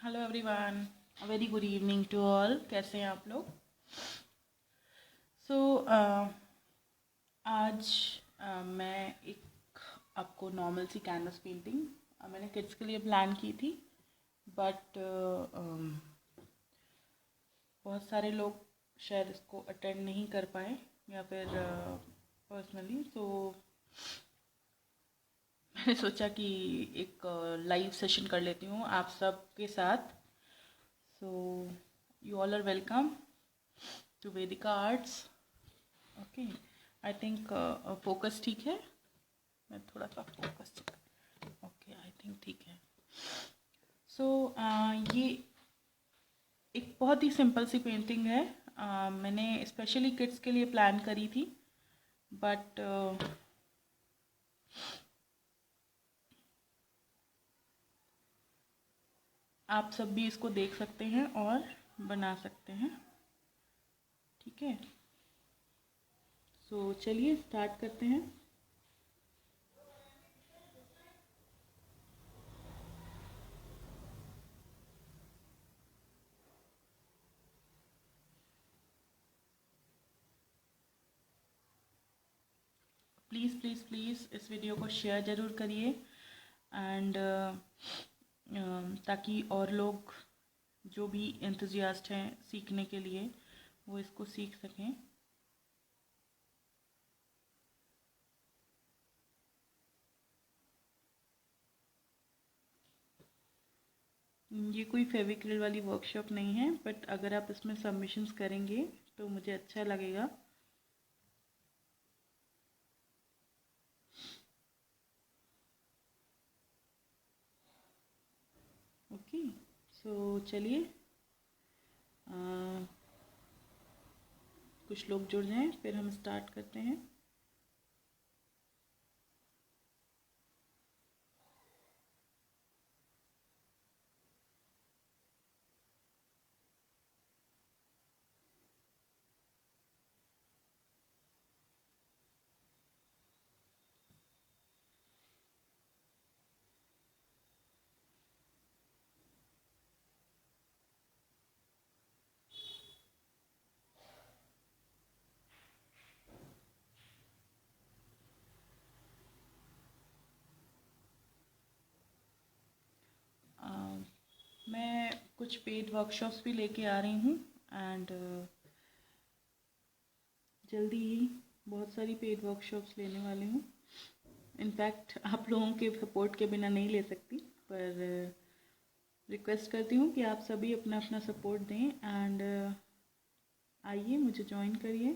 Hello everyone, very good evening to all. कैसे हैं आप लोग? सो आज मैं एक आपको नॉर्मल सी कैनवस पेंटिंग मैंने किड्स के लिए प्लान की थी, बट बहुत सारे लोग शायद इसको अटेंड नहीं कर पाए या फिर पर्सनली, तो मैंने सोचा कि एक लाइव सेशन कर लेती हूँ आप सब के साथ। So you all are welcome to Vedika arts. Okay, I think focus ठीक है। मैं थोड़ा सा फोकस, ओके आई थिंक ठीक है। सो ये एक बहुत ही सिंपल सी पेंटिंग है। मैंने स्पेशली किड्स के लिए प्लान करी थी, बट आप सब भी इसको देख सकते हैं और बना सकते हैं। ठीक है, सो चलिए स्टार्ट करते हैं। प्लीज़ प्लीज़ प्लीज़ इस वीडियो को शेयर ज़रूर करिए, एंड ताकि और लोग जो भी एंथुजियास्ट हैं सीखने के लिए वो इसको सीख सकें। ये कोई फेविक्रिल वाली वर्कशॉप नहीं है, बट अगर आप इसमें सबमिशंस करेंगे तो मुझे अच्छा लगेगा। ओके, सो चलिए कुछ लोग जुड़ जाएं, फिर हम स्टार्ट करते हैं। मैं कुछ पेड वर्कशॉप्स भी लेके आ रही हूँ, एंड जल्दी ही बहुत सारी पेड वर्कशॉप्स लेने वाली हूँ। इनफैक्ट आप लोगों के सपोर्ट के बिना नहीं ले सकती, पर रिक्वेस्ट करती हूँ कि आप सभी अपना अपना सपोर्ट दें, एंड आइए मुझे ज्वाइन करिए।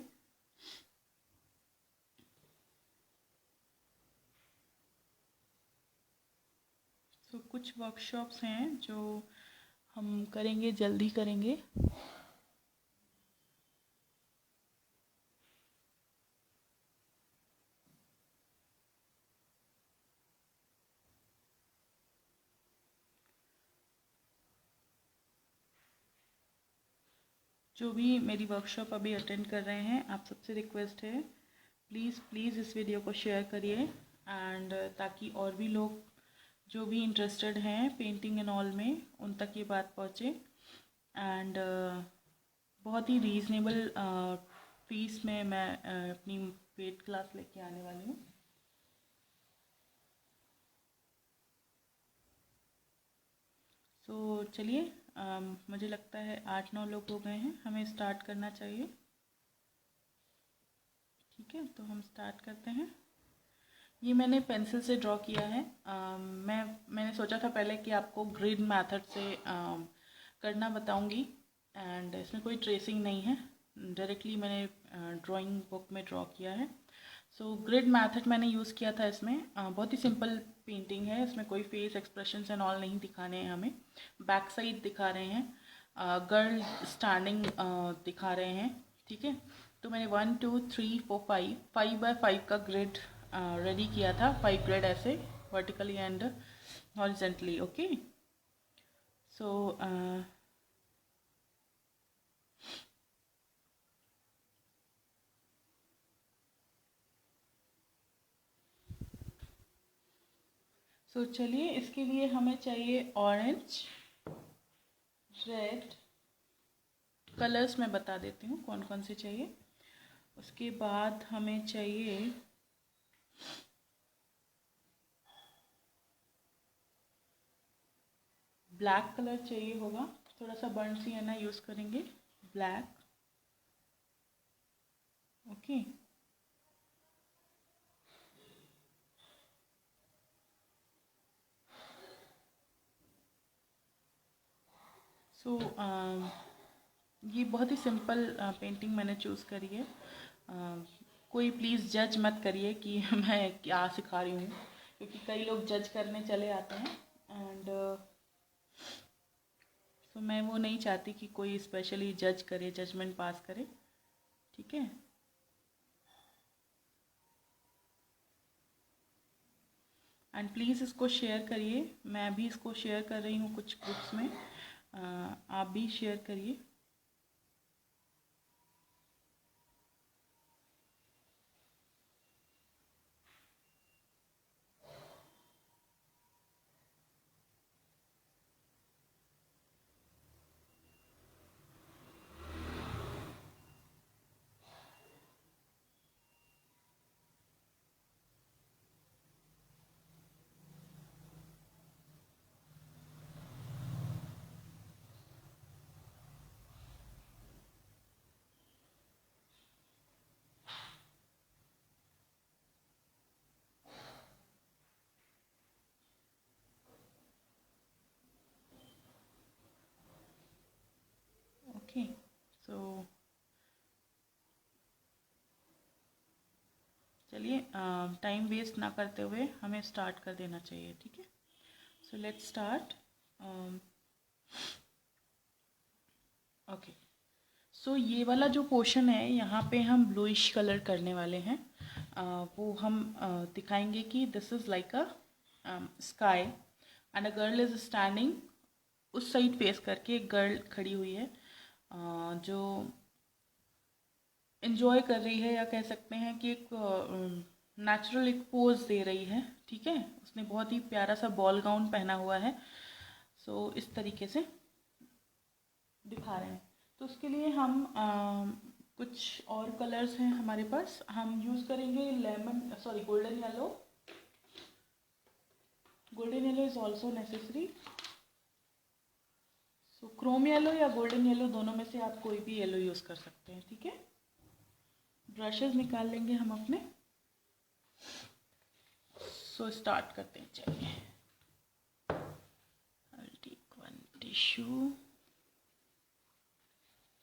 तो कुछ वर्कशॉप्स हैं जो हम करेंगे, जल्दी करेंगे। जो भी मेरी वर्कशॉप अभी अटेंड कर रहे हैं, आप सबसे रिक्वेस्ट है प्लीज़ प्लीज़ इस वीडियो को शेयर करिए, एंड ताकि और भी लोग जो भी इंटरेस्टेड हैं पेंटिंग एंड ऑल में, उन तक ये बात पहुँचे। एंड बहुत ही रीज़नेबल फीस में मैं अपनी पेड क्लास लेके आने वाली हूँ। तो चलिए, मुझे लगता है 8-9 लोग हो गए हैं, हमें स्टार्ट करना चाहिए। ठीक है, तो हम स्टार्ट करते हैं। ये मैंने पेंसिल से ड्रॉ किया है। मैंने सोचा था पहले कि आपको ग्रिड मेथड से करना बताऊंगी, एंड इसमें कोई ट्रेसिंग नहीं है, डायरेक्टली मैंने ड्राइंग बुक में ड्रॉ किया है। सो ग्रिड मेथड मैंने यूज़ किया था इसमें। बहुत ही सिंपल पेंटिंग है, इसमें कोई फेस एक्सप्रेशंस एंड ऑल नहीं दिखाने हैं हमें। बैक साइड दिखा रहे हैं, गर्ल स्टैंडिंग दिखा रहे हैं। ठीक है, तो मैंने 1 2 3 4 5 का ग्रिड रेडी किया था। 5 ग्रिड ऐसे वर्टिकली एंड हॉरिजेंटली। ओके, सो चलिए, इसके लिए हमें चाहिए ऑरेंज, रेड कलर्स मैं बता देती हूँ कौन कौन से चाहिए। उसके बाद हमें चाहिए ब्लैक कलर चाहिए होगा, थोड़ा सा बर्न सियाना यूज़ करेंगे, ब्लैक। ओके, सो ये बहुत ही सिंपल पेंटिंग मैंने चूज़ करी है। कोई प्लीज़ जज मत करिए कि मैं क्या सिखा रही हूँ, क्योंकि कई लोग जज करने चले आते हैं एंड सो मैं वो नहीं चाहती कि कोई स्पेशली जज करे, जजमेंट पास करे। ठीक है, एंड प्लीज़ इसको शेयर करिए। मैं भी इसको शेयर कर रही हूँ कुछ ग्रुप्स में, आप भी शेयर करिए। ओके, सो चलिए टाइम वेस्ट ना करते हुए हमें स्टार्ट कर देना चाहिए। ठीक है, सो लेट्स स्टार्ट। ओके, सो ये वाला जो पोर्शन है यहाँ पे हम ब्लूइश कलर करने वाले हैं। वो हम दिखाएंगे कि this is like a sky and a girl is standing. उस साइड फेस करके एक गर्ल खड़ी हुई है जो इन्जॉय कर रही है, या कह सकते हैं कि एक नेचुरल एक पोज दे रही है। ठीक है, उसने बहुत ही प्यारा सा बॉल गाउन पहना हुआ है। सो इस तरीके से दिखा रहे हैं। तो उसके लिए हम कुछ और कलर्स हैं हमारे पास। हम यूज़ करेंगे golden yellow. Golden yellow is also necessary. So Chrome yellow या गोल्डन येलो दोनों में से आप कोई भी येलो यूज़ कर सकते हैं। ठीक है, ब्रशेस निकाल लेंगे हम अपने। सो स्टार्ट करते हैं। चलिए, I'll take one tissue।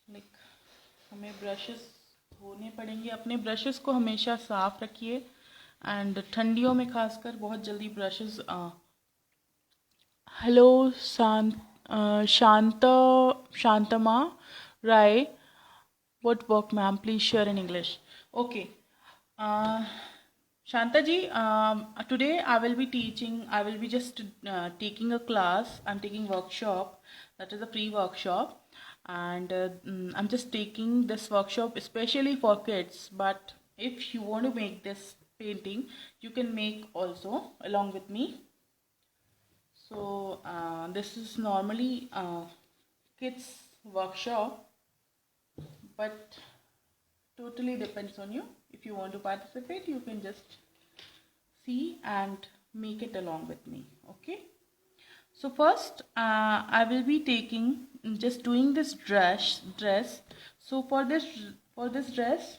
Like हमें ब्रशेस धोने पड़ेंगे। अपने ब्रशेस को हमेशा साफ रखिए एंड ठंडियों में खासकर बहुत जल्दी brushes. Hello Shantama Rai, what work ma'am, please share in English। Okay, Shanta ji, today I will be just taking a class. I'm taking workshop, that is a free workshop, and I'm just taking this workshop especially for kids. But if you want to make this painting, you can make also along with me. So this is normally kids workshop, but totally depends on you. If you want to participate, you can just see and make it along with me. Okay, so first I will be just doing this dress. So for this dress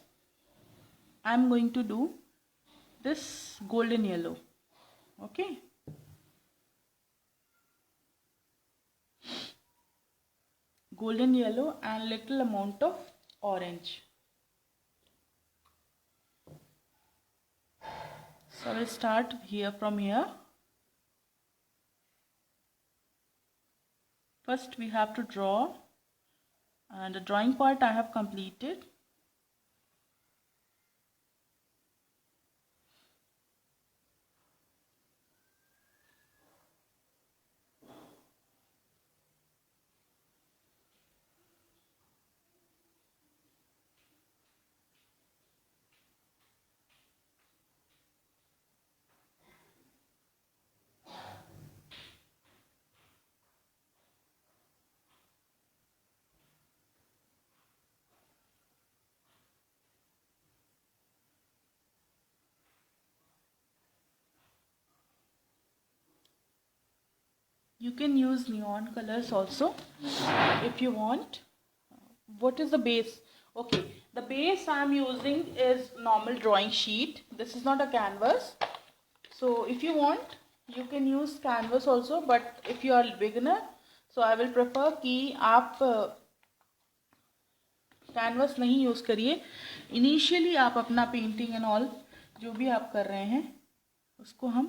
I'm going to do this golden yellow. Okay, golden yellow and little amount of orange. So I will start here from here. First we have to draw, and the drawing part I have completed. You can use neon colors also if you want. What is the base? Okay, the base I am using is normal drawing sheet. This is not a canvas. So if you want, you can use canvas also, but if you are beginner, so I will prefer कि आप canvas नहीं use करिए. Initially आप अपना painting and all जो भी आप कर रहे हैं उसको हम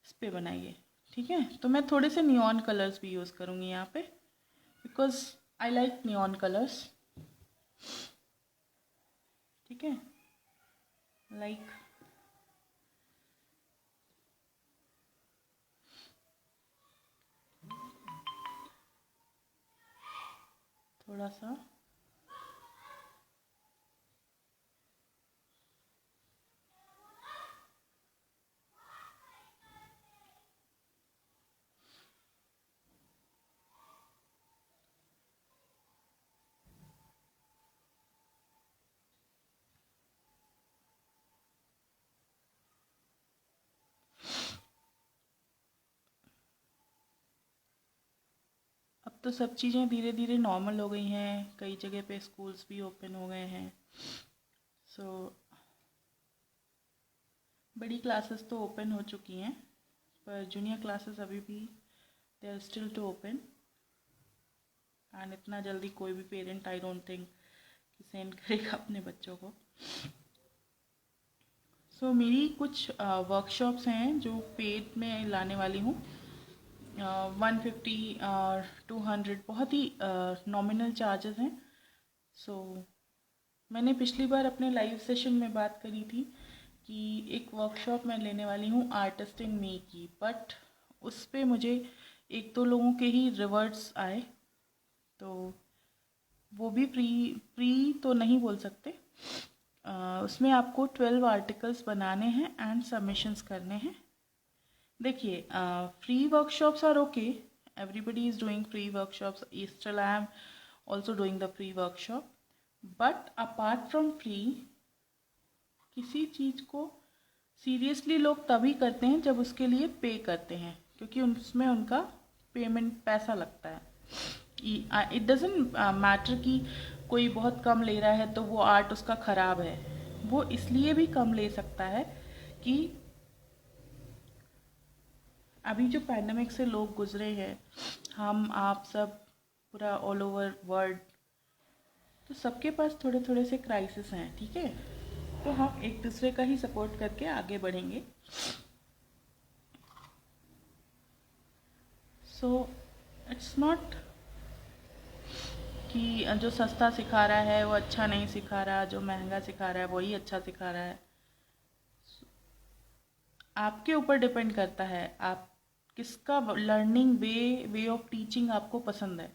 इस पे बनाइए. ठीक है, तो मैं थोड़े से नियॉन कलर्स भी यूज़ करूँगी यहाँ पे, because I like neon colours. ठीक है, लाइक थोड़ा सा अब तो सब चीज़ें धीरे धीरे नॉर्मल हो गई हैं. कई जगह पे स्कूल्स भी ओपन हो गए हैं. सो बड़ी क्लासेस तो ओपन हो चुकी हैं, पर जूनियर क्लासेस अभी भी they are still to open. And इतना जल्दी कोई भी पेरेंट आई डोंट थिंक कि सेंड करेगा अपने बच्चों को. सो मेरी कुछ वर्कशॉप्स हैं जो पेड में लाने वाली हूँ. 150 और 200 बहुत ही नॉमिनल चार्जेस हैं. सो मैंने पिछली बार अपने लाइव सेशन में बात करी थी कि एक वर्कशॉप मैं लेने वाली हूँ आर्टिस्ट इन मी की, बट उस पर मुझे एक दो लोगों के ही रिवर्ट्स आए, तो वो भी प्री तो नहीं बोल सकते. उसमें आपको 12 आर्टिकल्स बनाने हैं एंड सबमिशंस करने हैं. देखिए, free workshops are okay. Everybody is doing free workshops. Still I am also doing the free workshop. But apart from free, किसी चीज़ को सीरियसली लोग तभी करते हैं जब उसके लिए पे करते हैं, क्योंकि उसमें उनका पेमेंट पैसा लगता है. इट डजेंट मैटर कि कोई बहुत कम ले रहा है तो वो आर्ट उसका ख़राब है. वो इसलिए भी कम ले सकता है कि अभी जो पैंडमिक से लोग गुजरे हैं, हम आप सब पूरा ऑल ओवर वर्ल्ड, तो सबके पास थोड़े थोड़े से क्राइसिस हैं. ठीक है, तो हम एक दूसरे का ही सपोर्ट करके आगे बढ़ेंगे. सो इट्स नॉट कि जो सस्ता सिखा रहा है वो अच्छा नहीं सिखा रहा, जो महंगा सिखा रहा है वही अच्छा सिखा रहा है. आपके ऊपर डिपेंड करता है आप किसका लर्निंग वे ऑफ टीचिंग आपको पसंद है.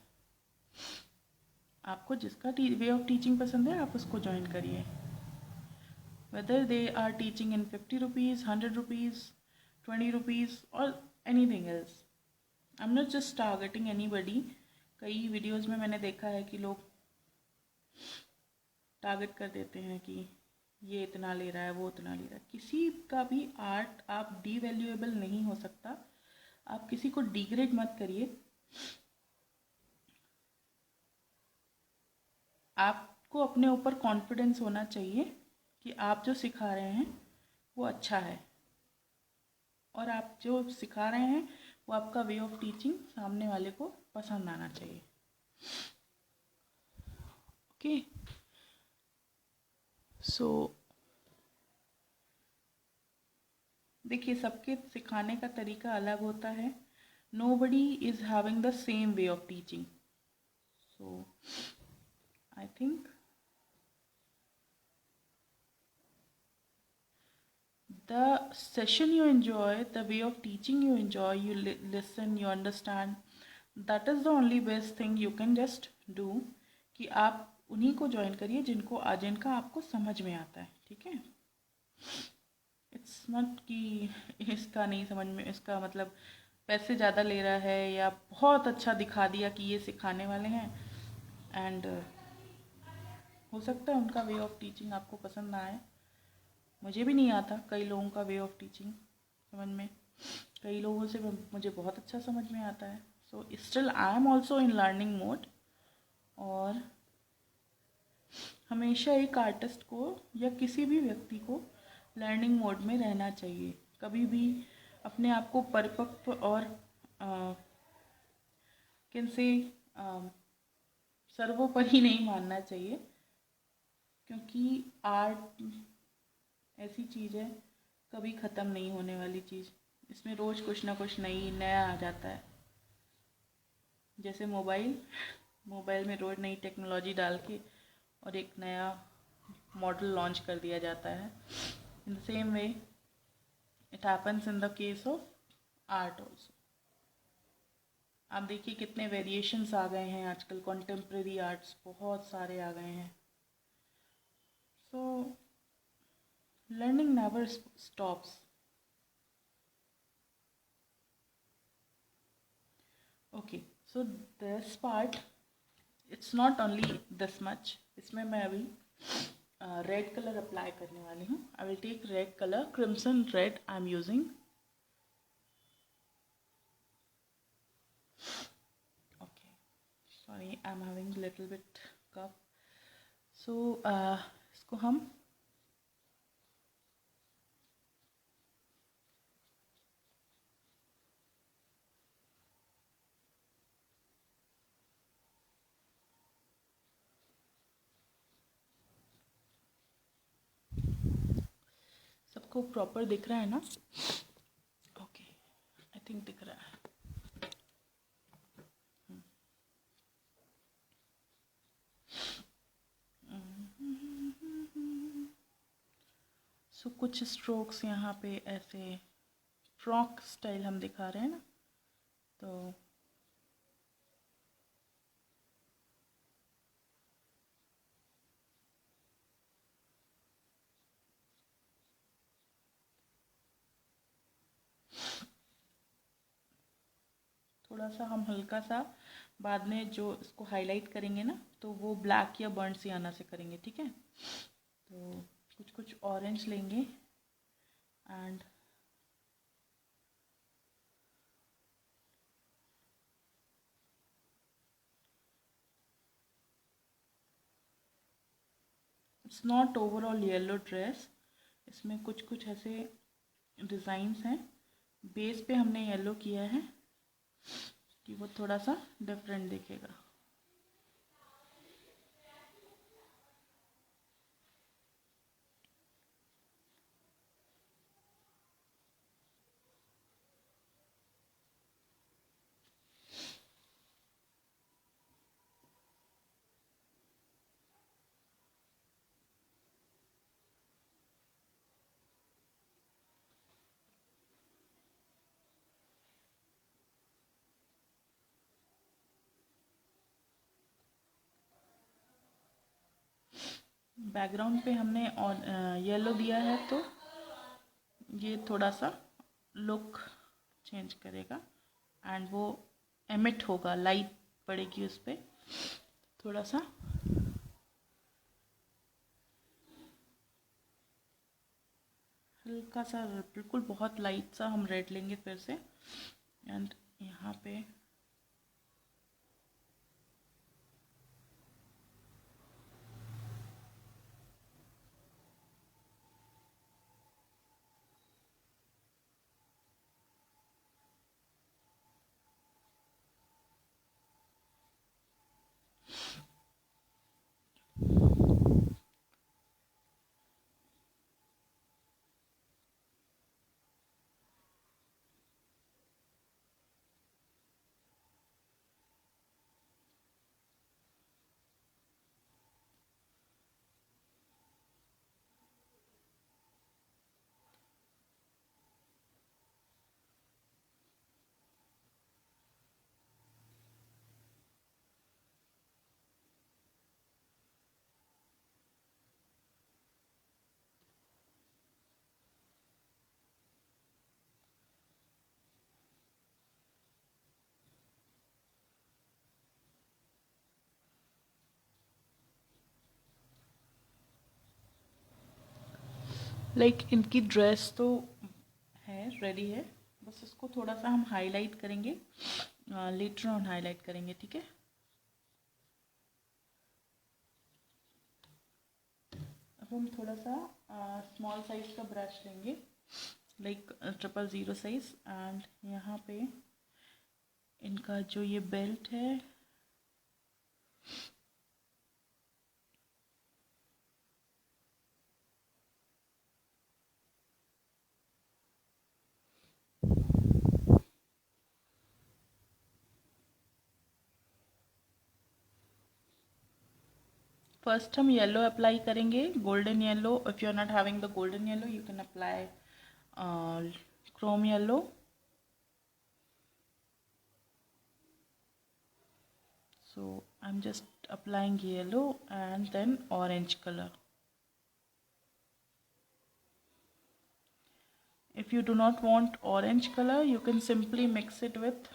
आपको जिसका वे ऑफ टीचिंग पसंद है आप उसको ज्वाइन करिए. Whether they are teaching in 50 rupees, 100 rupees, 20 rupees और anything else. I am not just targeting anybody. कई वीडियोज़ में मैंने देखा है कि लोग टारगेट कर देते हैं कि ये इतना ले रहा है, वो इतना ले रहा है. किसी का भी आर्ट आप डीवैल्यूएबल नहीं हो सकता. आप किसी को डिग्रेड मत करिए. आपको अपने ऊपर कॉन्फिडेंस होना चाहिए कि आप जो सिखा रहे हैं वो अच्छा है, और आप जो सिखा रहे हैं वो आपका वे ऑफ टीचिंग सामने वाले को पसंद आना चाहिए. ओके, सो देखिए, सबके सिखाने का तरीका अलग होता है. Nobody is having the same way of teaching. So I think the session you enjoy, the way of teaching you enjoy, you listen, you understand, that is the only best thing you can just do. कि आप उन्हीं को join करिए जिनका आपको समझ में आता है. ठीक है, इट्स नॉट कि इसका नहीं समझ में, इसका मतलब पैसे ज़्यादा ले रहा है या बहुत अच्छा दिखा दिया कि ये सिखाने वाले हैं, एंड हो सकता है उनका वे ऑफ टीचिंग आपको पसंद ना आए. मुझे भी नहीं आता कई लोगों का वे ऑफ टीचिंग समझ में. कई लोगों से मुझे बहुत अच्छा समझ में आता है. So still I am also in learning mode. और हमेशा एक आर्टिस्ट को या किसी भी व्यक्ति को लर्निंग मोड में रहना चाहिए. कभी भी अपने आप को परिपक्व और किनसे सर्वोपरि नहीं मानना चाहिए, क्योंकि आर्ट ऐसी चीज़ है कभी ख़त्म नहीं होने वाली चीज़. इसमें रोज़ कुछ ना कुछ नया आ जाता है. जैसे मोबाइल में रोज़ नई टेक्नोलॉजी डाल के और एक नया मॉडल लॉन्च कर दिया जाता है. In the same way it happens in the case of art also. आप देखिए कितने वेरिएशंस आ गए हैं आजकल. कॉन्टेम्प्रेरी आर्ट्स बहुत सारे आ गए हैं. So learning never stops. Okay, so this part it's not only this much. इसमें मैं अभी रेड कलर अप्लाई करने वाली हूँ. I will take red colour, crimson red I am using. Okay, sorry I am having little bit cough. So इसको हम सबको proper दिख रहा है ना? ओके, आई थिंक दिख रहा है. सो कुछ स्ट्रोक्स यहाँ पे ऐसे फ्रॉक स्टाइल हम दिखा रहे हैं ना, तो थोड़ा सा हम हल्का सा बाद में जो इसको हाईलाइट करेंगे ना, तो वो ब्लैक या बर्न सियाना से करेंगे. ठीक है, तो कुछ कुछ ऑरेंज लेंगे and it's not overall yellow dress. इसमें कुछ कुछ ऐसे डिज़ाइंस हैं. बेस पे हमने येलो किया है कि वो थोड़ा सा डिफरेंट दिखेगा. बैकग्राउंड पे हमने और येलो दिया है, तो ये थोड़ा सा लुक चेंज करेगा एंड वो एमिट होगा, लाइट पड़ेगी उस पर थोड़ा सा. हल्का सा, बिल्कुल बहुत लाइट सा हम रेड लेंगे फिर से. एंड यहाँ पे इनकी ड्रेस तो है, रेडी है. बस इसको थोड़ा सा हम हाईलाइट करेंगे, लेटर ऑन हाईलाइट करेंगे, ठीक है। अब हम थोड़ा सा स्मॉल साइज का ब्रश लेंगे, लाइक 000 साइज, एंड यहाँ पे इनका जो ये बेल्ट है फर्स्ट हम येलो अप्लाई करेंगे, golden yellow. If you are not having the golden yellow you can apply chrome yellow. So I'm just applying yellow and then orange color. If you do not want orange color you can simply mix it with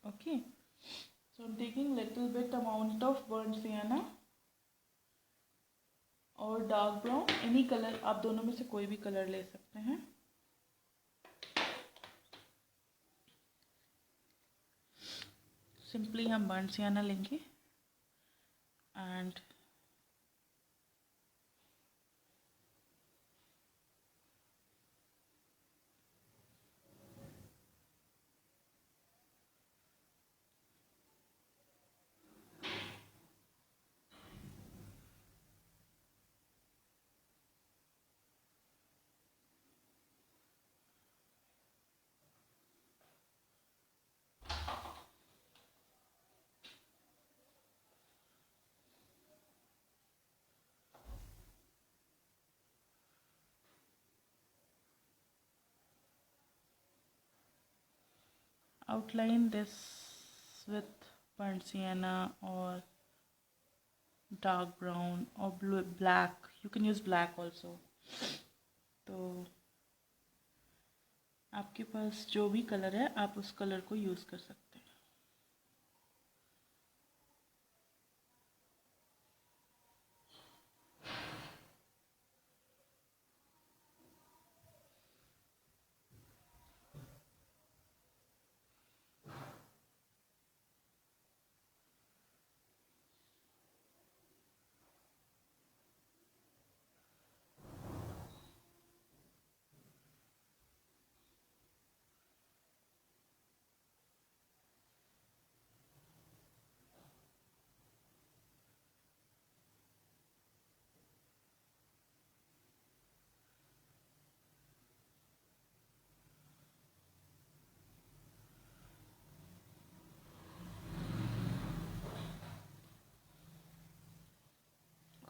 okay. So I'm taking little bit amount of burnt sienna और dark brown, any colour, आप दोनों में से कोई भी colour ले सकते हैं। सिंपली हम बर्न्ट सियाना लेंगे and outline this with burnt sienna or dark brown or blue, black, you can use black also। तो आपके पास जो भी कलर है आप उस कलर को यूज़ कर सकते हैं।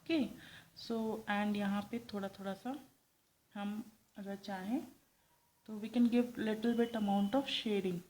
ओके, सो एंड यहाँ पे थोड़ा थोड़ा सा हम अगर चाहें तो we can give little bit amount of shading.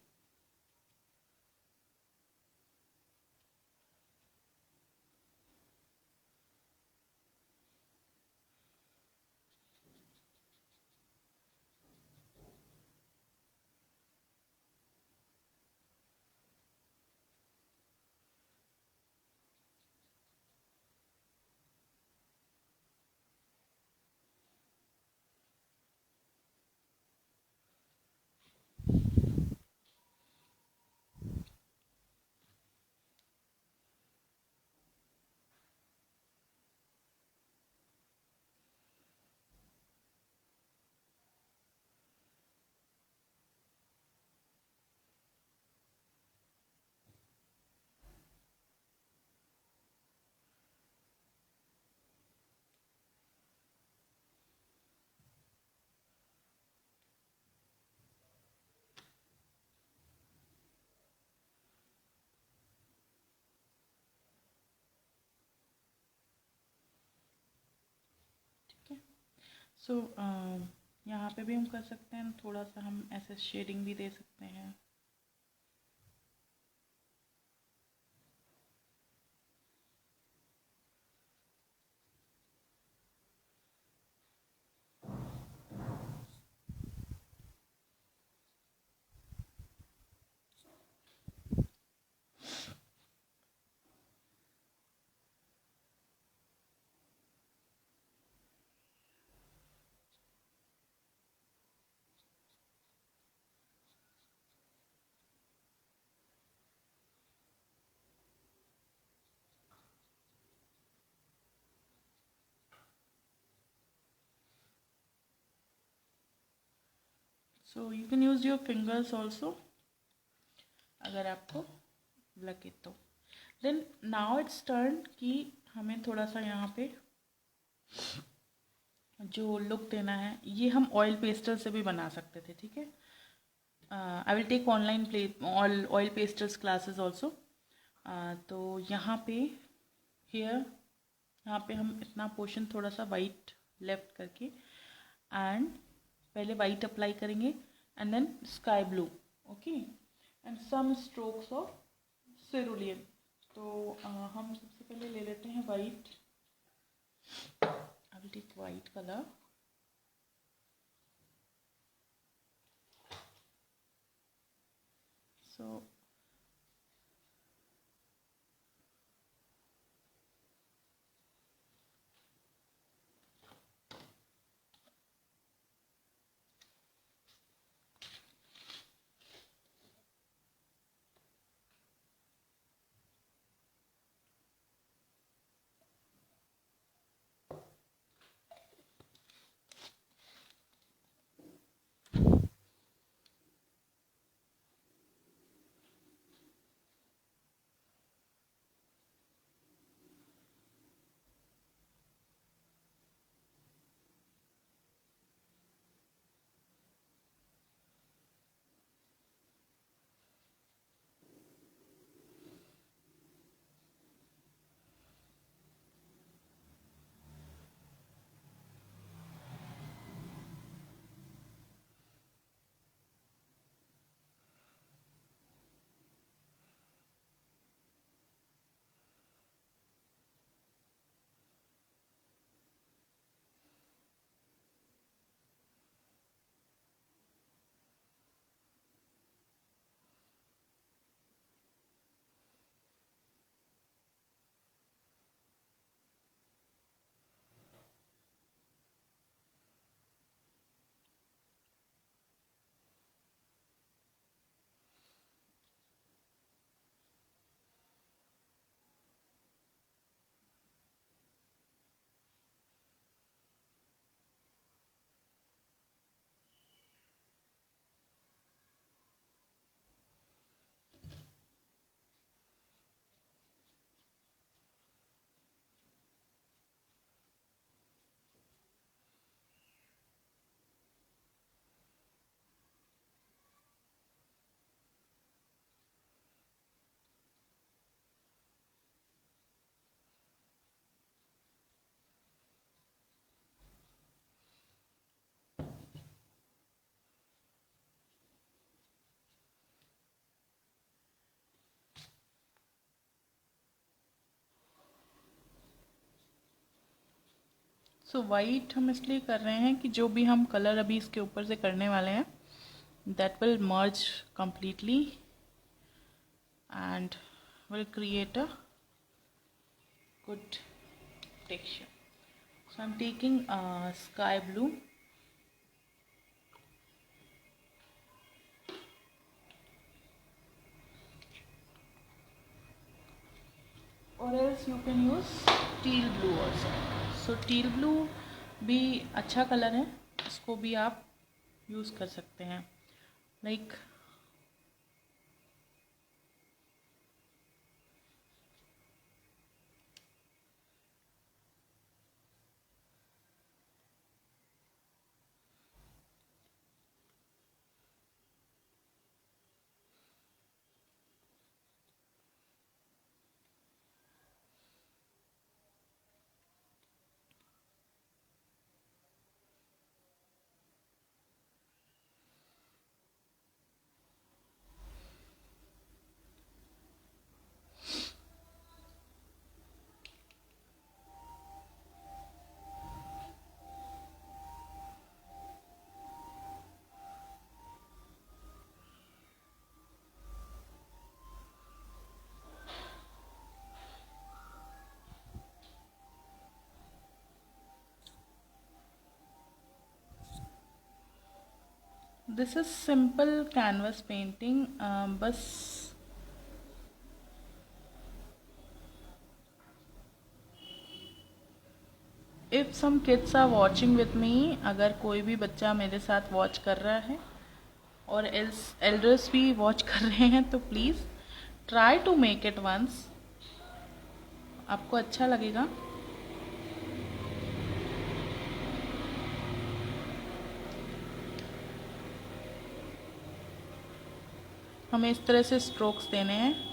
ठीक है, सो यहाँ पे भी हम कर सकते हैं, थोड़ा सा हम ऐसे शेडिंग भी दे सकते हैं। So you can use your fingers also अगर आपको लगे तो। देन नाउ इट्स टर्न कि हमें थोड़ा सा यहाँ पे जो लुक देना है, ये हम ऑयल पेस्टल से भी बना सकते थे, ठीक है। I will take online oil pastels classes also. तो यहाँ पे हेयर, यहाँ पे हम इतना पोर्शन थोड़ा सा वाइट लेफ्ट करके एंड पहले वाइट अप्लाई करेंगे and then sky blue, okay, and some strokes of cerulean. तो हम सबसे पहले ले लेते हैं white. I will take white colour. So white हम इसलिए कर रहे हैं कि जो भी हम कलर अभी इसके ऊपर से करने वाले हैं that will merge completely and will create a good texture. So I'm taking sky blue, or else you can use teal blue also. So teal blue भी अच्छा कलर है, इसको भी आप यूज़ कर सकते हैं। Like this is simple canvas painting, बस if some kids are watching with me, अगर कोई भी बच्चा मेरे साथ वॉच कर रहा है और एल्डर्स भी वॉच कर रहे हैं तो please try to make it once, आपको अच्छा लगेगा। हमें इस तरह से स्ट्रोक्स देने हैं।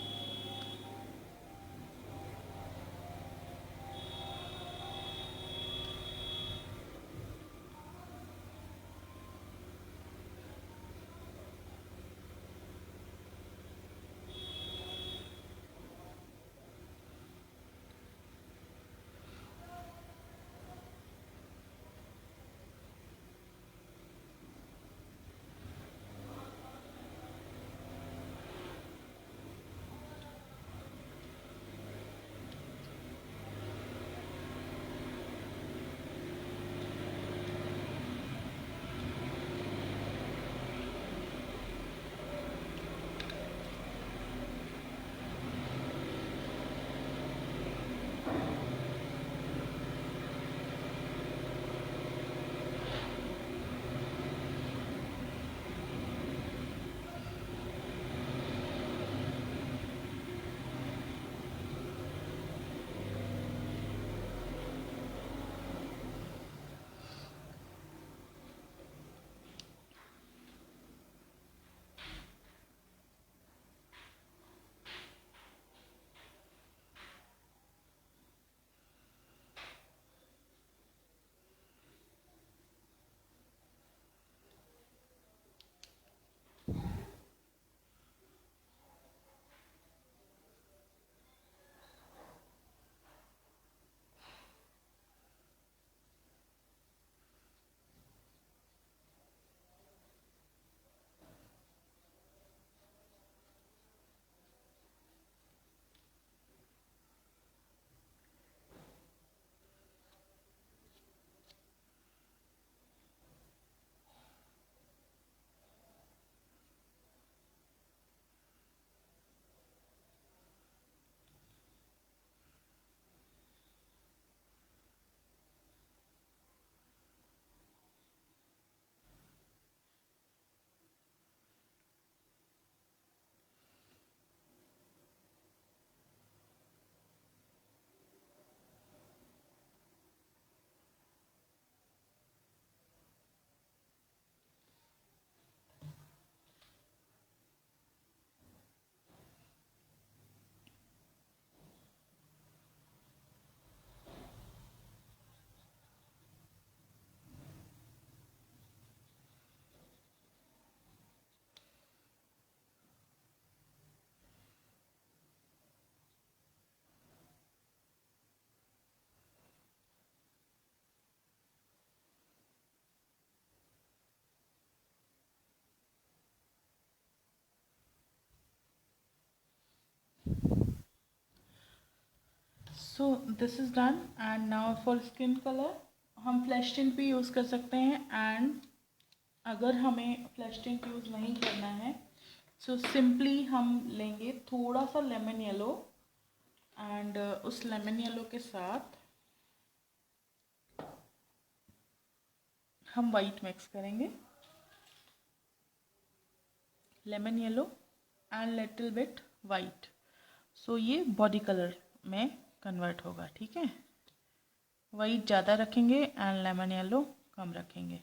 So this is done and now for skin colour हम फ्लैश टिंट भी यूज़ कर सकते हैं। एंड अगर हमें फ्लैश टिंट यूज़ नहीं करना है सो सिंपली हम लेंगे थोड़ा सा लेमन येलो एंड उस लेमन येलो के साथ हम वाइट मिक्स करेंगे, lemon yellow and little bit white. So ये बॉडी कलर में कन्वर्ट होगा, ठीक है। वाइट ज़्यादा रखेंगे एंड लेमन येलो कम रखेंगे।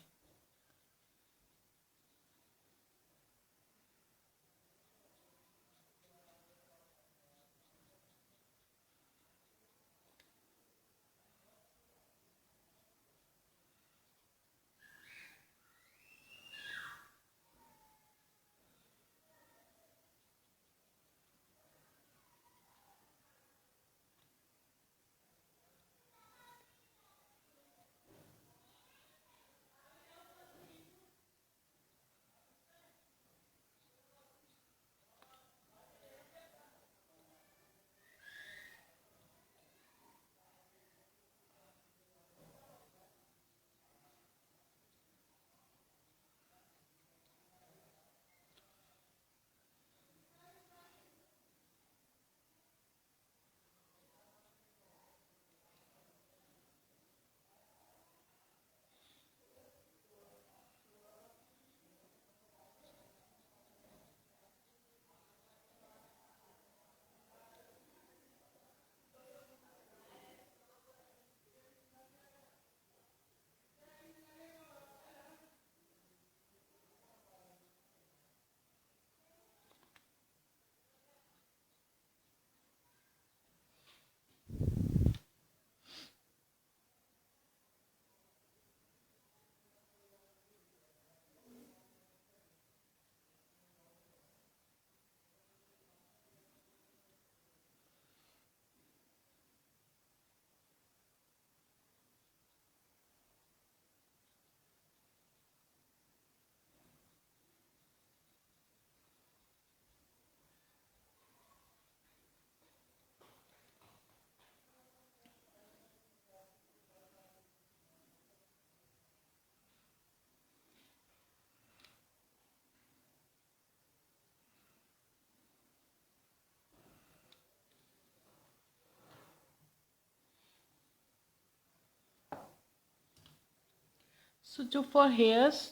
जो फॉर हेयर्स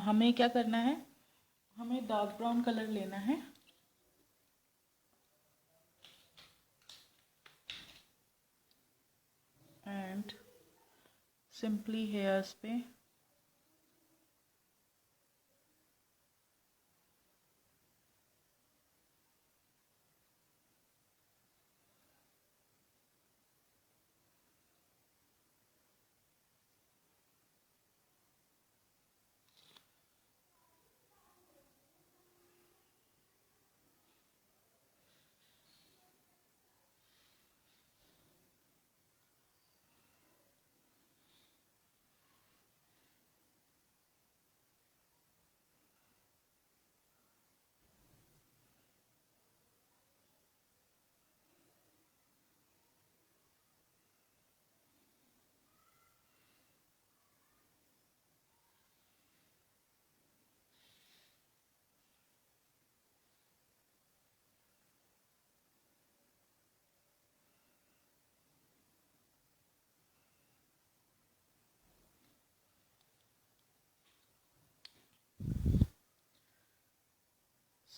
हमें क्या करना है, हमें डार्क ब्राउन कलर लेना है एंड सिंपली हेयर्स पे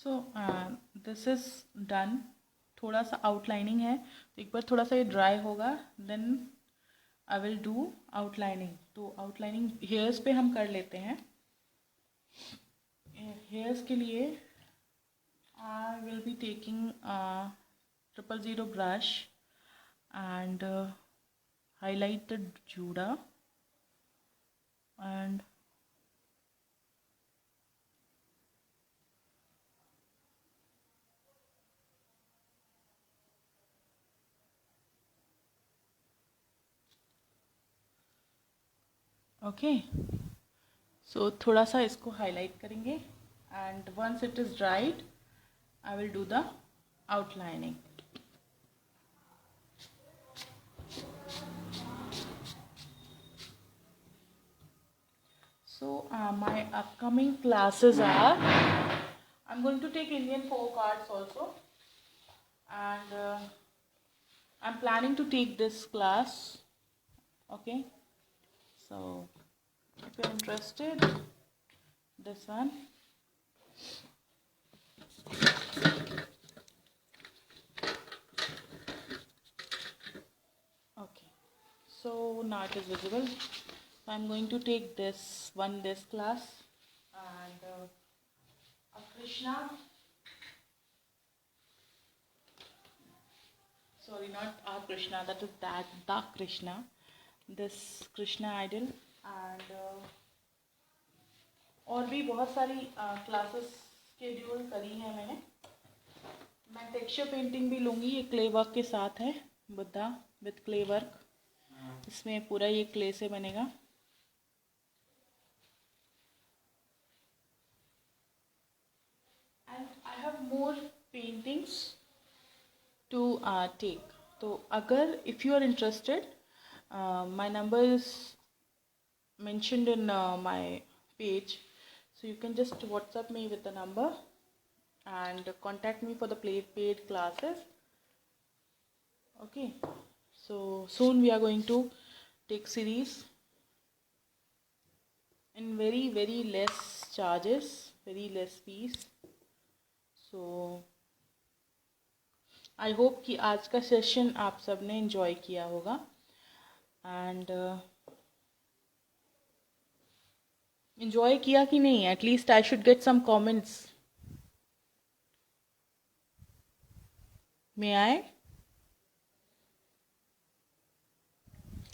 सो दिस इज़ डन। थोड़ा सा आउटलाइनिंग है तो एक बार थोड़ा सा ये ड्राई होगा, then I will do outlining. तो आउटलाइनिंग हेयर्स पे हम कर लेते हैं। हेयर्स के लिए I will be taking 000 brush and highlight the juda and okay. So थोड़ा सा इसको हाईलाइट करेंगे and once it is dried I will do the outlining. So my upcoming classes are, I'm going to take Indian folk arts also, and I'm planning to take this class. Okay, so if you're interested, this one. Okay, so now it is visible. I'm going to take this class, and Krishna, sorry, not our Krishna, that is the Krishna, this Krishna idol, and और भी बहुत सारी classes schedule करी हैं मैंने। मैं texture painting भी लूँगी, ये क्ले वर्क के साथ है, बुद्धा विथ क्ले वर्क। इसमें पूरा ये क्ले से बनेगा। And I have more paintings to take. तो अगर if you are interested, my number is mentioned in my page, so you can just WhatsApp me with the number and contact me for the paid classes. Okay, so soon we are going to take series in very less charges, very less fees. So I hope कि आज का session आप सब ने enjoy किया होगा and enjoy किया कि नहीं, at least I should get some comments. May I?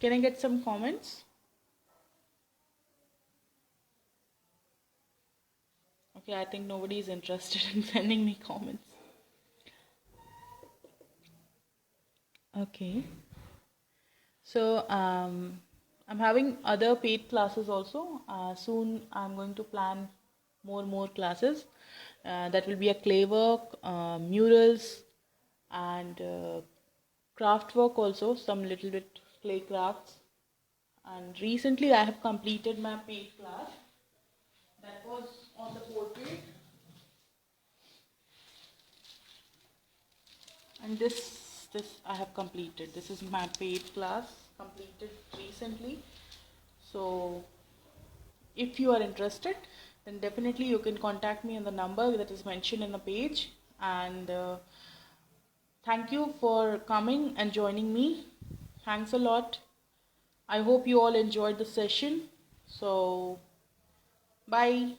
Can I get some comments? Okay, I think nobody is interested in sending me comments. Okay. So I'm having other paid classes also. Soon I'm going to plan more classes. That will be a clay work, murals, and craft work also, some little bit clay crafts. And recently I have completed my paid class. That was on the portrait. And this I have completed. This is my paid class, completed recently. So if you are interested, then definitely you can contact me on the number that is mentioned in the page. And thank you for coming and joining me. Thanks a lot. I hope you all enjoyed the session. So bye.